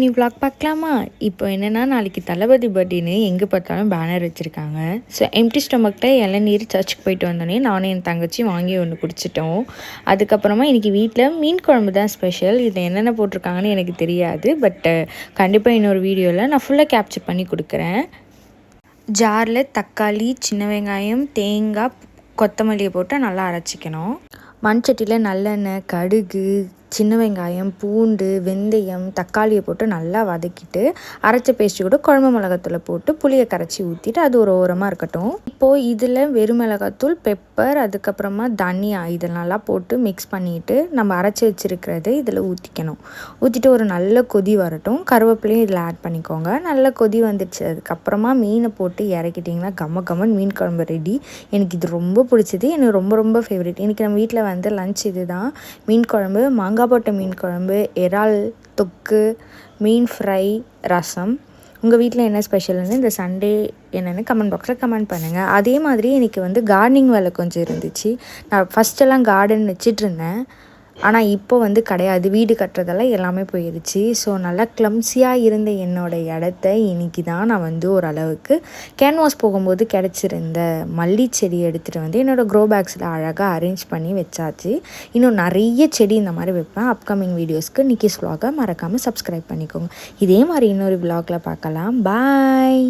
நீ vlog பார்க்கலாமா? இப்போ என்னென்னா நாளைக்கு தளபதி பர்த்டேன்னு எங்கே பார்த்தாலும் பேனர் வச்சுருக்காங்க. ஸோ எம்டி ஸ்டொமக்கில் இளநீர் சர்ச்சுக்கு போயிட்டு வந்தோடனே நானும் என் தங்கச்சி வாங்கி ஒன்று குடிச்சிட்டோம். அதுக்கப்புறமா இன்றைக்கி வீட்டில் மீன் குழம்பு தான் ஸ்பெஷல். இதில் என்னென்ன போட்டிருக்காங்கன்னு எனக்கு தெரியாது. கண்டிப்பாக இன்னொரு வீடியோவில் நான் ஃபுல்லாக கேப்சர் பண்ணி கொடுக்குறேன். ஜாரில் தக்காளி, சின்ன வெங்காயம், தேங்காய், கொத்தமல்லியை போட்டு நல்லா அரைச்சிக்கணும். மண்சட்டியில் நல்லெண்ணெய், கடுகு, சின்ன வெங்காயம், பூண்டு, வெந்தயம், தக்காளியை போட்டு நல்லா வதக்கிட்டு அரைச்ச பேஸ்ட்டு கூட குழம்பு மிளகாத்தூளை போட்டு புளியை கரைச்சி ஊற்றிட்டு அது ஒரு ஓரமாக இருக்கட்டும். இப்போது இதில் வெறும் மிளகாத்தூள், பெப்பர், அதுக்கப்புறமா தனியா இதில் நல்லா போட்டு மிக்ஸ் பண்ணிவிட்டு நம்ம அரைச்சி வச்சுருக்கிறது இதில் ஊற்றிக்கணும். ஊற்றிட்டு ஒரு நல்ல கொதி வரட்டும். கருவேப்பிலையும் இதில் ஆட் பண்ணிக்கோங்க. நல்ல கொதி வந்துடுச்சு. அதுக்கப்புறமா மீனை போட்டு இறக்கிட்டிங்கன்னா கம்மன் மீன் குழம்பு ரெடி. எனக்கு இது ரொம்ப பிடிச்சது. எனக்கு ரொம்ப ரொம்ப ஃபேவரட். இன்றைக்கி நம்ம வீட்டில் லஞ்ச் இது தான். மீன் குழம்பு, மாங்காய் போட்ட மீன் குழம்பு, இறால் தொக்கு, மீன் ஃப்ரை, ரசம். உங்கள் வீட்டில் என்ன ஸ்பெஷல்னு இந்த சண்டே என்னென்னு கமெண்ட் பாக்ஸில் கமெண்ட் பண்ணுங்கள். அதே மாதிரி இன்றைக்கி கார்டனிங் வேலை கொஞ்சம் இருந்துச்சு. நான் ஃபஸ்ட்டெல்லாம் கார்டன் வச்சிட்ருந்தேன். ஆனால் இப்போ கிடையாது. வீடு கட்டுறதெல்லாம் எல்லாமே போயிடுச்சு. ஸோ நல்லா க்ளம்ஸியாக இருந்த என்னோடய இடத்த இன்றைக்கி தான் நான் ஓரளவுக்கு கேன்வாஸ் போகும்போது கிடச்சிருந்த மல்லி செடி எடுத்துகிட்டு என்னோடய க்ரோ பேக்ஸில் அழகாக அரேஞ்ச் பண்ணி வச்சாச்சு. இன்னும் நிறைய செடி இந்த மாதிரி வைப்பேன். அப்கமிங் வீடியோஸ்க்கு நிக்கிஸ் vlog மறக்காமல் சப்ஸ்கிரைப் பண்ணிக்கோங்க. இதே மாதிரி இன்னொரு vlogல பார்க்கலாம். பாய்.